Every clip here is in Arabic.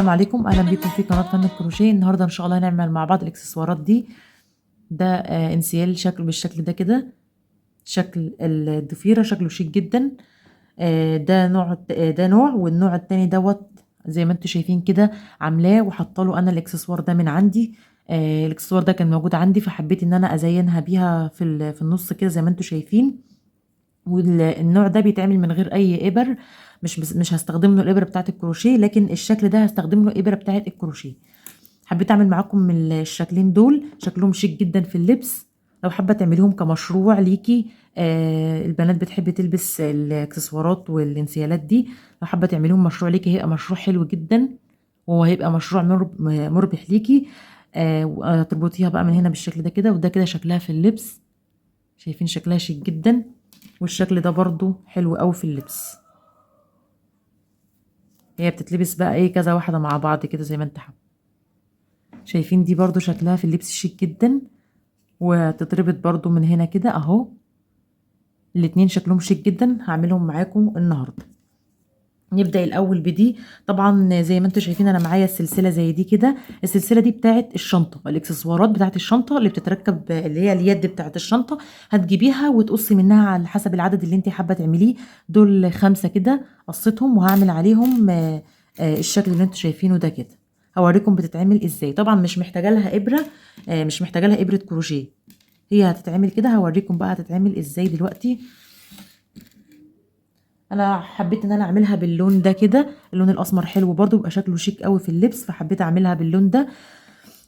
السلام عليكم، اهلا بيكم في قناه فن الكروشيه. النهارده ان شاء الله هنعمل مع بعض الاكسسوارات دي. ده انسيال شكله بالشكل ده كده، شكل الضفيره شكله شيك جدا. ده نوع ده نوع، والنوع التاني دوت زي ما انتم شايفين كده عاملاه وحاطه له انا الاكسسوار ده من عندي. الاكسسوار ده كان موجود عندي فحبيت ان انا ازينها بيها في النص كده زي ما انتم شايفين. والنوع ده بيتعمل من غير اي ابر، مش هستخدم له الابره بتاعه الكروشيه، لكن الشكل ده هستخدم له ابره بتاعه الكروشيه. حبيت اعمل معاكم من الشكلين دول، شكلهم شيك جدا في اللبس. لو حابه تعمليهم كمشروع ليكي، البنات بتحب تلبس الاكسسوارات والانسيالات دي. لو حابه تعمليهم مشروع ليكي هيبقى مشروع حلو جدا، وهيبقى مشروع مربح ليكي. تربطيها بقى من هنا بالشكل ده كده، وده كده شكلها في اللبس. شايفين شكلها شيك جدا، والشكل ده برضو حلو قوي في اللبس. هي بتتلبس بقى ايه كذا واحده مع بعض كده زي ما انت حابه. شايفين دي برضو شكلها في اللبس شيك جدا، وتتربط برضو من هنا كده اهو. الاتنين شكلهم شيك جدا، هعملهم معاكم النهارده. نبدأ الأول بدي. طبعا زي ما انتم شايفين أنا معايا السلسلة زي دي كده. السلسلة دي بتاعت الشنطة، الإكسسوارات بتاعت الشنطة اللي بتتركب، اللي هي اليد بتاعت الشنطة. هتجيبيها وتقصي منها على حسب العدد اللي انت حابة تعمليه. دول 5 كده، قصيتهم وهعمل عليهم الشكل اللي انتم شايفينه ده كده. هوريكم بتتعمل ازاي. طبعا مش محتاجة لها إبرة، مش محتاجة لها إبرة كروشيه. هي هتتعمل كده، هوريكم بقى هتتعمل ازاي دلوقتي. انا حبيت ان انا اعملها باللون ده كده، اللون الاسمر حلو برضو، بيبقى شكله شيك قوي في اللبس، فحبيت اعملها باللون ده.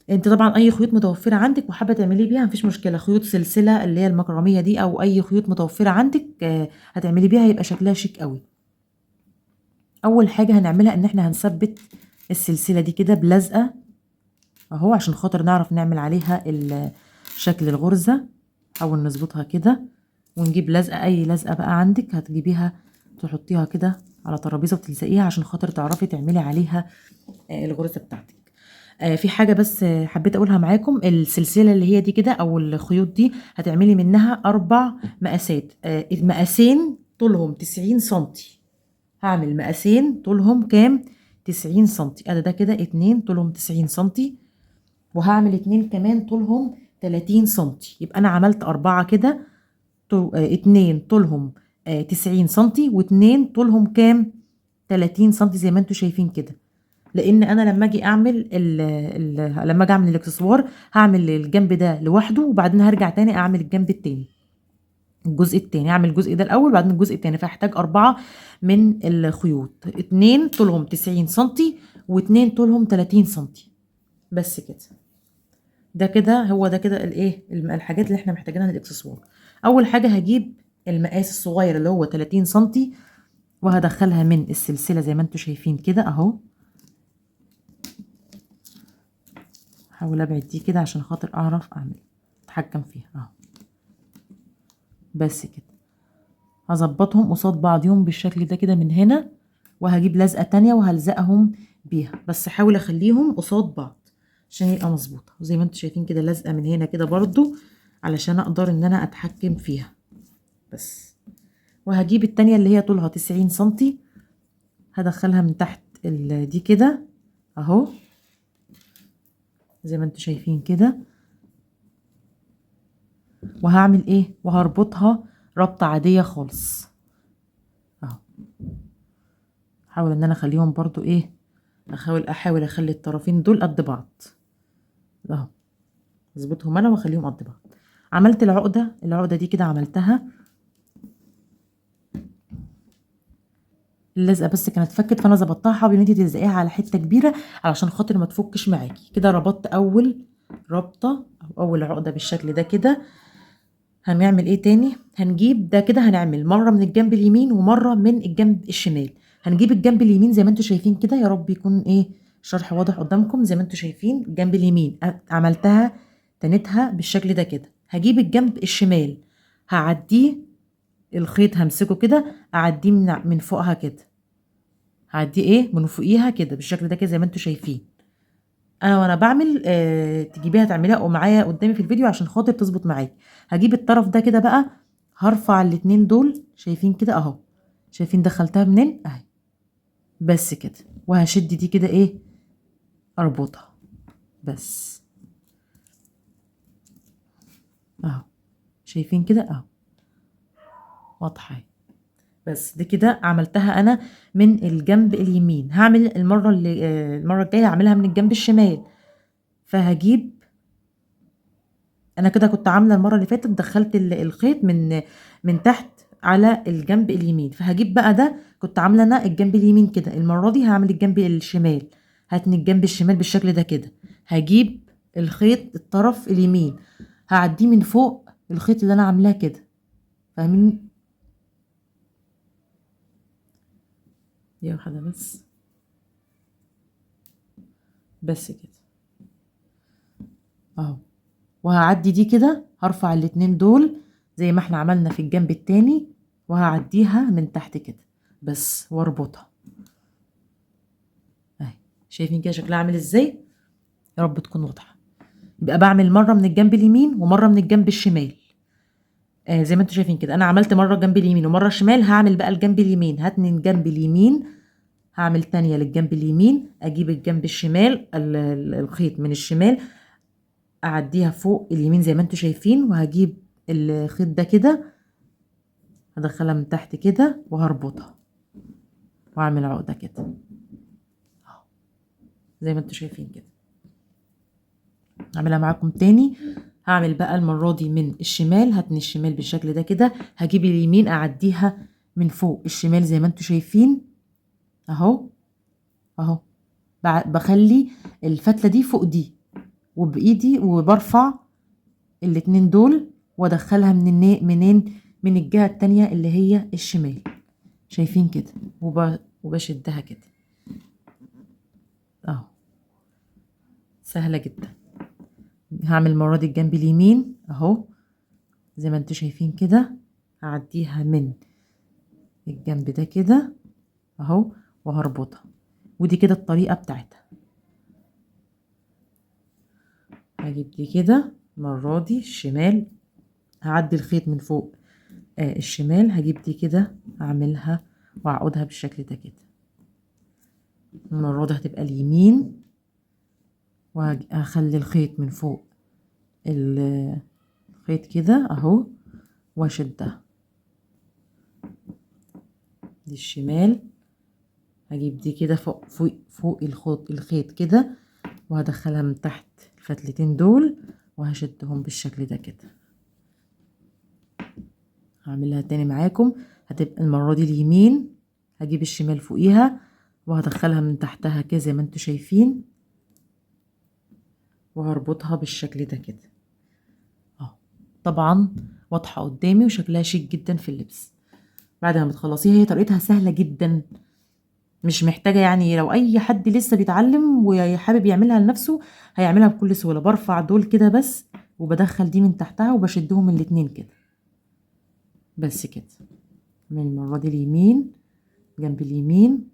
انت طبعا اي خيوط متوفره عندك وحابه تعملي بيها مفيش مشكله، خيوط سلسله اللي هي المكرميه دي او اي خيوط متوفره عندك هتعملي بيها هيبقى شكلها شيك قوي. اول حاجه هنعملها ان احنا هنثبت السلسله دي كده بلزقه اهو، عشان خاطر نعرف نعمل عليها شكل الغرزه. حاول نظبطها كده، ونجيب لزقه، اي لزقه بقى عندك هتجيبيها تحطيها كده على ترابيزه وتلزقيها عشان خاطر تعرفي تعملي عليها الغرزه بتاعتك. في حاجه بس حبيت اقولها معاكم. السلسله اللي هي دي كده او الخيوط دي هتعملي منها 4 مقاسات. المقاسين طولهم 90 سنتي. هعمل مقاسين طولهم كام؟ 90 سنتي. ده كده 2 طولهم 90 سنتي، وهعمل 2 كمان طولهم 30 سنتي. يبقى انا عملت 4 كده. 2 طولهم 90 سنتي، و2 طولهم كام؟ 30 سنتي زي ما انتم شايفين كده. لان انا لما اجي اعمل لما اجي اعمل الاكسسوار هعمل الجنب ده لوحده، وبعدين هرجع تاني اعمل الجنب التاني، الجزء التاني اعمل الجزء ده الاول وبعدين الجزء التاني. فهحتاج 4 من الخيوط، 2 طولهم 90 سنتي و2 طولهم 30 سنتي بس كده. ده كده هو ده كده الايه الحاجات اللي احنا محتاجينها للاكسسوار. اول حاجه هجيب المقاس الصغير اللي هو 30 سنتي، وهدخلها من السلسله زي ما انتم شايفين كده اهو. هحاول ابعد دي كده عشان خاطر اعرف اتحكم فيها اهو. بس كده هظبطهم قصاد بعضهم بالشكل ده كده من هنا، وهجيب لزقه تانية وهلزقهم بيها، بس احاول اخليهم قصاد بعض عشان يبقى مظبوطه. وزي ما انتم شايفين كده لزقه من هنا كده برضو علشان اقدر ان انا اتحكم فيها بس. وهجيب التانية اللي هي طولها 90 سنتي، هدخلها من تحت دي كده اهو زي ما انتم شايفين كده. وهعمل ايه؟ وهربطها ربطة عادية خالص اهو. احاول ان انا اخليهم برضو ايه، احاول اخلي الطرفين دول قد بعض اهو، اظبطهم انا واخليهم قد بعض. عملت العقدة دي كده عملتها. اللزقه بس كانت فكت فانا ظبطتها. حاولي ان انت تلزقيها على حته كبيره علشان خاطر ما تفكش معاكي كده. ربطت اول ربطه او اول عقده بالشكل ده كده. هنعمل ايه تاني؟ هنجيب ده كده، هنعمل مره من الجنب اليمين ومره من الجنب الشمال. هنجيب الجنب اليمين زي ما انتم شايفين كده، يا رب يكون ايه شرح واضح قدامكم. زي ما انتم شايفين الجنب اليمين عملتها تنتها بالشكل ده كده. هجيب الجنب الشمال هعديه الخيط، همسكه كده اعديه من فوقها كده، هعديه ايه من فوقيها كده بالشكل ده كده زي ما انتم شايفين. انا وانا بعمل تجيبيها تعمليها معايا قدامي في الفيديو عشان خاطر تظبط معاكي. هجيب الطرف ده كده بقى، هرفع الاتنين دول شايفين كده اهو. شايفين دخلتها منين اهي بس كده. وهشد دي كده ايه اربطها بس اهو، شايفين كده اهو واضحه. بس دي كده عملتها انا من الجنب اليمين. هعمل المره الجايه هعملها من الجنب الشمال. فهجيب، انا كده كنت عامله المره اللي فاتت دخلت الخيط من تحت على الجنب اليمين، فهجيب بقى ده كنت عامله انا الجنب اليمين كده. المره دي هعمل الجنب الشمال، هاتني الجنب الشمال بالشكل ده كده. هجيب الخيط الطرف اليمين هعديه من فوق الخيط اللي انا عاملاه كده، فاهمين؟ دي واحده بس كده اهو. وهعدي دي كده، هرفع الاتنين دول زي ما احنا عملنا في الجنب التاني، وهعديها من تحت كده بس واربطها اهي. شايفين كده شكلها عامل ازاي؟ يا رب تكون واضحه. يبقى بعمل مره من الجنب اليمين ومره من الجنب الشمال. زي ما انتم شايفين كده انا عملت مره الجنب اليمين ومره الشمال. هعمل بقى الجنب اليمين، هاتني الجنب اليمين، هعمل تانية للجنب اليمين، اجيب الجنب الشمال الخيط من الشمال اعديها فوق اليمين زي ما انتم شايفين، وهجيب الخيط ده كده هدخلها من تحت كده وهربطها واعمل عقده كده اهو زي ما انتم شايفين كده. اعملها معاكم تاني. هعمل بقى المره دي من الشمال، هتني الشمال بالشكل ده كده، هجيب اليمين اعديها من فوق الشمال زي ما انتم شايفين اهو اهو. بخلي الفتله دي فوق دي وبايدي، وبرفع الاتنين دول وادخلها منين من الجهه التانية اللي هي الشمال. شايفين كده وبشدها كده اهو. سهله جدا. هعمل المره دي الجنب اليمين اهو زي ما انتوا شايفين كده، هعديها من الجنب ده كده اهو وهربطها. ودي كده الطريقه بتاعتها. هجيب دي كده المره دي الشمال، هعدي الخيط من فوق الشمال، هجيب دي كده اعملها واعقدها بالشكل ده كده. المره دي هتبقى اليمين، وهخلي الخيط من فوق الخيط كده اهو واشدها. دي الشمال، هجيب دي كده فوق الخيط كده، وهدخلها من تحت الفتلتين دول وهشدهم بالشكل ده كده. هعملها تاني معاكم. هتبقى المرة دي اليمين، هجيب الشمال فوقيها وهدخلها من تحتها كده زي ما انتوا شايفين، وهربطها بالشكل ده كده اهو. طبعا واضحة قدامي وشكلها شيك جدا في اللبس. بعد ما بتخلصيها هي طريقتها سهلة جدا، مش محتاجة يعني لو أي حد لسه بيتعلم وحابب يعملها لنفسه هيعملها بكل سهولة. برفع دول كده بس وبدخل دي من تحتها وبشدهم الاتنين كده بس كده. من المرة دي اليمين جنب اليمين،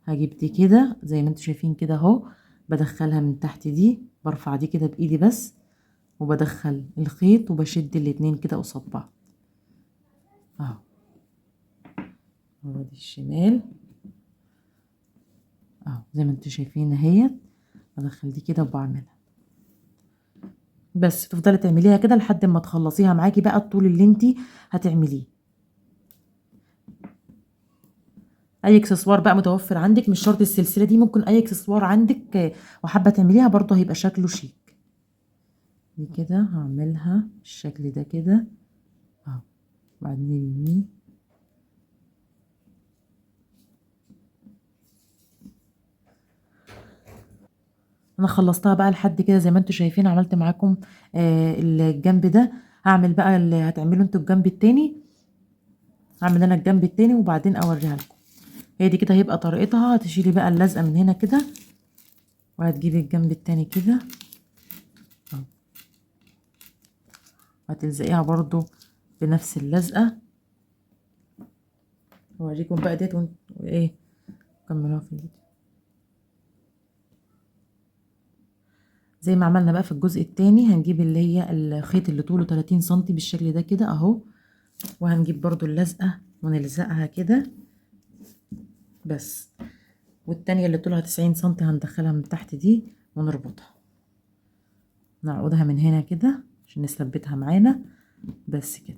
هجيب دي كده زي ما انتوا شايفين كده اهو، بدخلها من تحت دي، برفع دي كده بإيدي بس وبدخل الخيط وبشد الاتنين كده قصاد بعض اهو. المرة دي الشمال اهو زي ما انتوا شايفين اهيت، بدخل دي كده وبعملها بس. تفضلي تعمليها كده لحد ما تخلصيها معاكي بقى الطول اللي انتي هتعمليه. اي اكسسوار بقى متوفر عندك، مش شرط السلسله دي، ممكن اي اكسسوار عندك وحابه تعمليها برضه هيبقى شكله شيك. دي كده هعملها بالشكل ده كده اهو. بعدين اليمين انا خلصتها بقى لحد كده زي ما انتوا شايفين. عملت معاكم الجنب ده. هعمل بقى اللي هتعمله انتوا الجنب التاني. هعمل انا الجنب التاني وبعدين اوريها لكم. هي دي كده هيبقى طريقتها. هتشيلي بقى اللزقه من هنا كده وهتجيبي الجنب التاني كده اهو، هتلزقيها برضو بنفس اللزقه. اوريكم بقى ديت وايه كملوها في الفيديو زي ما عملنا بقى في الجزء التاني. هنجيب اللي هي الخيط اللي طوله 30 سنتي بالشكل ده كده اهو، وهنجيب برضو اللزقه ونلزقها كده بس. والتانية اللي طولها 90 سنتي هندخلها من تحت دي ونربطها، نعقدها من هنا كده عشان نثبتها معانا بس كده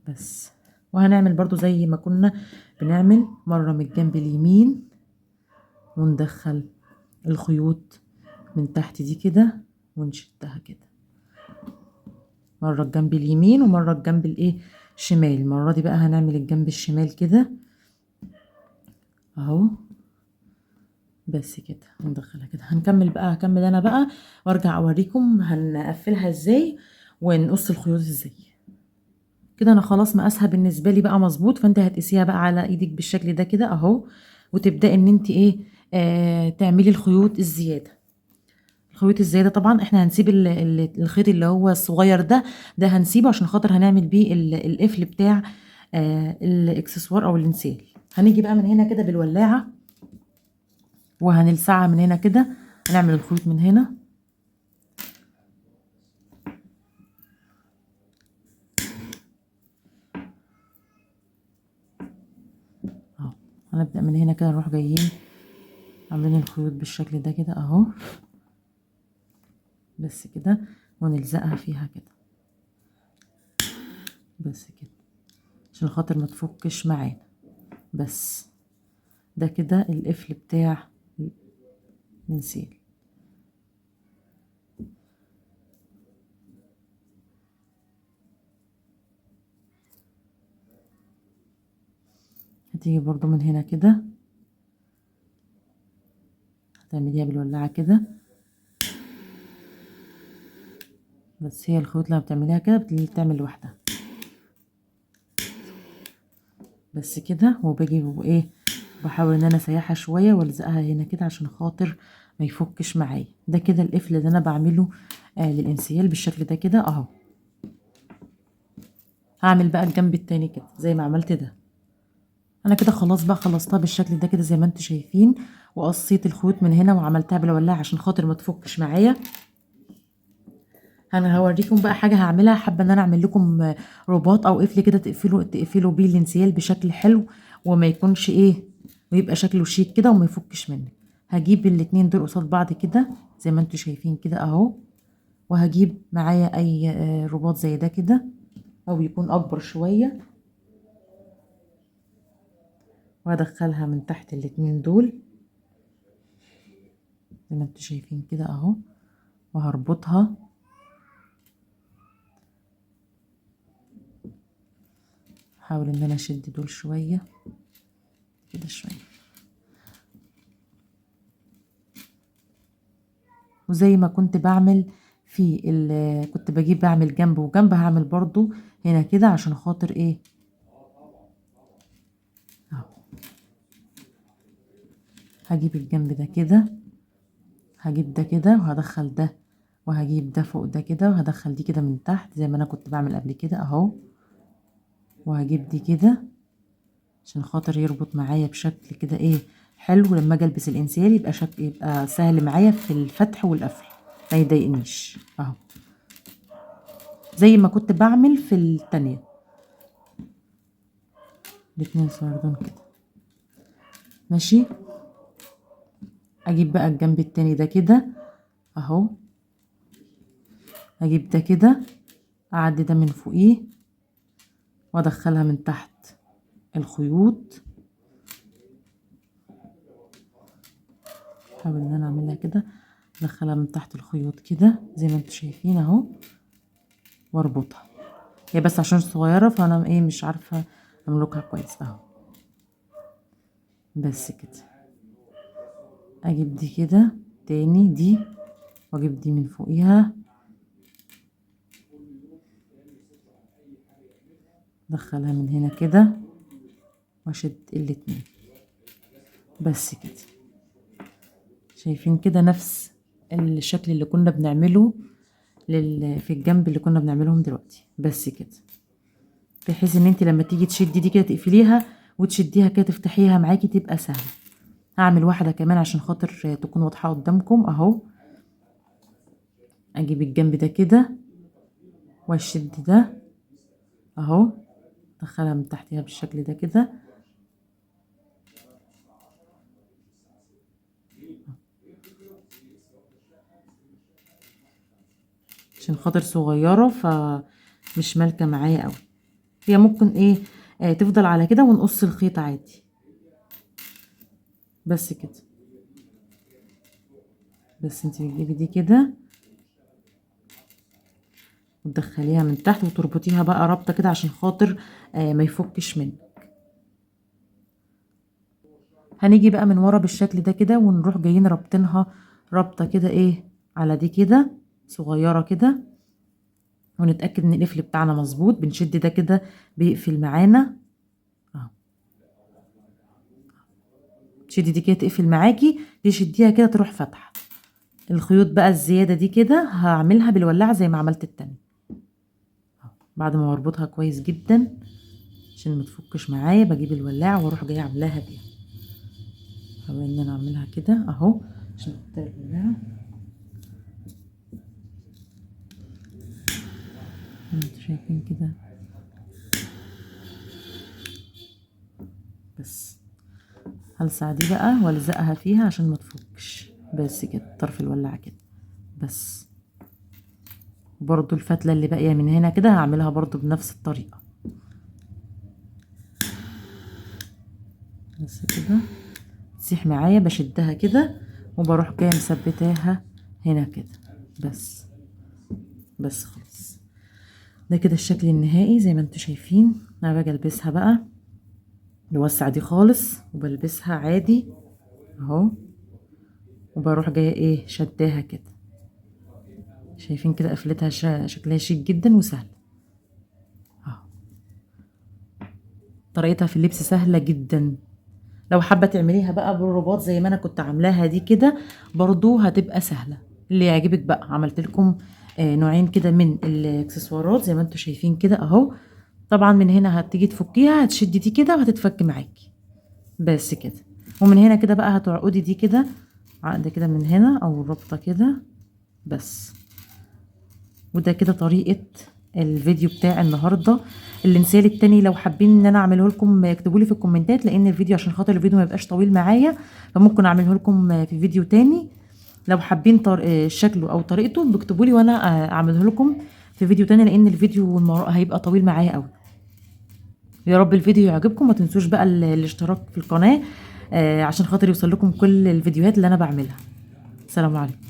بس. وهنعمل برضو زي ما كنا بنعمل مرة من الجنب اليمين وندخل الخيوط من تحت دي كده ونشدها كده، مرة الجنب اليمين ومرة الجنب الايه الشمال. المرة دي بقى هنعمل الجنب الشمال كده اهو بس كده وندخلها كده. هنكمل بقى، هكمل انا بقى وارجع اوريكم هنقفلها ازاي ونقص الخيوط ازاي. كده انا خلاص مقاسها بالنسبه لي بقى مظبوط، فانت هتقيسيها بقى على ايدك بالشكل ده كده اهو، وتبداي ان انت ايه تعملي الخيوط الزياده. الخيوط الزياده طبعا احنا هنسيب الخيط اللي هو الصغير ده هنسيبه عشان خاطر هنعمل بيه القفل بتاع الاكسسوار او الانسيال. هنيجي بقى من هنا كده بالولاعه وهنلسعها من هنا كده، هنعمل الخيوط من هنا اهو. هنبدأ من هنا كده نروح جايين عاملين الخيوط بالشكل ده كده اهو بس كده، ونلزقها فيها كده بس كده عشان خاطر ما تفكش معانا. بس ده كده القفل بتاع الانسيال. هتيجي برضو من هنا كده هتعمليها بالولاعة كده، بس هي الخيوط لما بتعمليها كده بتعمل لوحدها بس كده. وباجي وايه بحاول ان انا اسيحها شويه والزقها هنا كده عشان خاطر ما يفكش معايا. ده كده القفل اللي انا بعمله للانسيال بالشكل ده كده اهو. هعمل بقى الجنب التاني كده زي ما عملت ده. انا كده خلاص بقى خلصتها بالشكل ده كده زي ما انتم شايفين، وقصيت الخيوط من هنا وعملتها بالولاعه عشان خاطر ما تفكش معايا. انا هوريكم بقى حاجه هعملها، حابه ان انا اعمل لكم رباط او قفل كده تقفلوا بيه الانسيال بشكل حلو وما يكونش ايه، ويبقى شكله شيك كده وما يفكش منك. هجيب الاتنين دول قصاد بعض كده زي ما انتم شايفين كده اهو، وهجيب معايا اي رباط زي ده كده او يكون اكبر شويه، وهدخلها من تحت الاتنين دول زي ما انتم شايفين كده اهو، وهربطها احاول ان انا اشد دول شويه كده شويه. وزي ما كنت بعمل كنت بجيب بعمل جنب وجنب، هعمل برضو هنا كده عشان خاطر ايه اهو. هجيب الجنب ده كده، هجيب ده كده وهدخل ده، وهجيب ده فوق ده كده وهدخل دي كده من تحت زي ما انا كنت بعمل قبل كده اهو، وهجيب دي كده عشان خاطر يربط معايا بشكل كده ايه حلو. لما اجي البس الانسيال يبقى سهل معايا في الفتح والقفل ما يضايقنيش اهو، زي ما كنت بعمل في التانية الاتنين سردون كده ماشي. اجيب بقى الجنب التاني ده كده اهو، اجيب ده كده اعدي ده من فوقيه وادخلها من تحت الخيوط، احاول ان انا اعملها كده ادخلها من تحت الخيوط كده زي ما انتم شايفين اهو واربطها. هي بس عشان صغيره فانا ايه مش عارفه املكها كويس اهو بس كده. اجيب دي كده تاني دي واجيب دي من فوقيها ادخلها من هنا كده واشد الاتنين بس كده. شايفين كده نفس الشكل اللي كنا بنعمله في الجنب اللي كنا بنعملهم دلوقتي بس كده، بحيث ان انت لما تيجي تشدي دي كده تقفليها وتشديها كده تفتحيها معاكي تبقى سهله. هعمل واحده كمان عشان خاطر تكون واضحه قدامكم اهو. اجيب الجنب ده كده واشد ده اهو، ادخلها من تحتها بالشكل ده كده عشان خاطر صغيرة فمش مالكة معايا قوي. هي ممكن ايه تفضل على كده ونقص الخيط عادي بس كده. بس انت بتجيبي دي كده وتدخليها من تحت وتربطيها بقى رابطة كده عشان خاطر ما يفكش منك. هنيجي بقى من ورا بالشكل ده كده ونروح جايين رابطينها رابطة كده ايه على دي كده صغيرة كده، ونتأكد ان القفل بتاعنا مظبوط. بنشد ده كده بيقفل معانا اهو. تشدي دي كده تقفل معاكي، تشديها كده تروح فاتحة. الخيوط بقى الزيادة دي كده هعملها بالولاعة زي ما عملت التانية بعد ما بربطها كويس جدا عشان ما تفكش معايا. بجيب الولاعة واروح جايه عاملاها بيها. حاول ان انا اعملها كده اهو عشان احط الولاعة. انتوا شايفين كده بس. هلسع دي بقى والزقها فيها عشان ما تفكش بس كده طرف الولاعة كده بس. برضو الفتلة اللي باقية من هنا كده هعملها برضو بنفس الطريقة بس كده تسيح معايا. بشدها كده وبروح جايه مثبتاها هنا كده بس خلاص. ده كده الشكل النهائي زي ما انتوا شايفين. انا باجي البسها بقى نوسع دي خالص وبلبسها عادي اهو، وبروح جايه ايه شداها كده. شايفين كده قفلتها شكلها شيك جدا وسهل اهو. طريقتها في اللبس سهله جدا. لو حابه تعمليها بقى بالرباط زي ما انا كنت عاملاها دي كده برضو هتبقى سهله. اللي يعجبك بقى. عملت لكم نوعين كده من الاكسسوارات زي ما انتوا شايفين كده اهو. طبعا من هنا هتيجي تفكيها هتشدي دي كده وهتتفك معاكي بس كده. ومن هنا كده بقى هتعقدي دي كده عقده كده من هنا او ربطه كده بس. وده كده طريقه الفيديو بتاع النهارده. المثال التاني لو حابين ان انا اعمله لكم اكتبوا لي في الكومنتات، لان الفيديو عشان خاطر الفيديو ما يبقاش طويل معايا فممكن اعمله لكم في فيديو تاني. لو حابين شكله او طريقته بكتبوا لي وانا اعمله لكم في فيديو تاني، لان الفيديو هيبقى طويل معايا قوي. يا رب الفيديو يعجبكم. ما تنسوش بقى الاشتراك في القناه عشان خاطر يوصل لكم كل الفيديوهات اللي انا بعملها. سلام عليكم.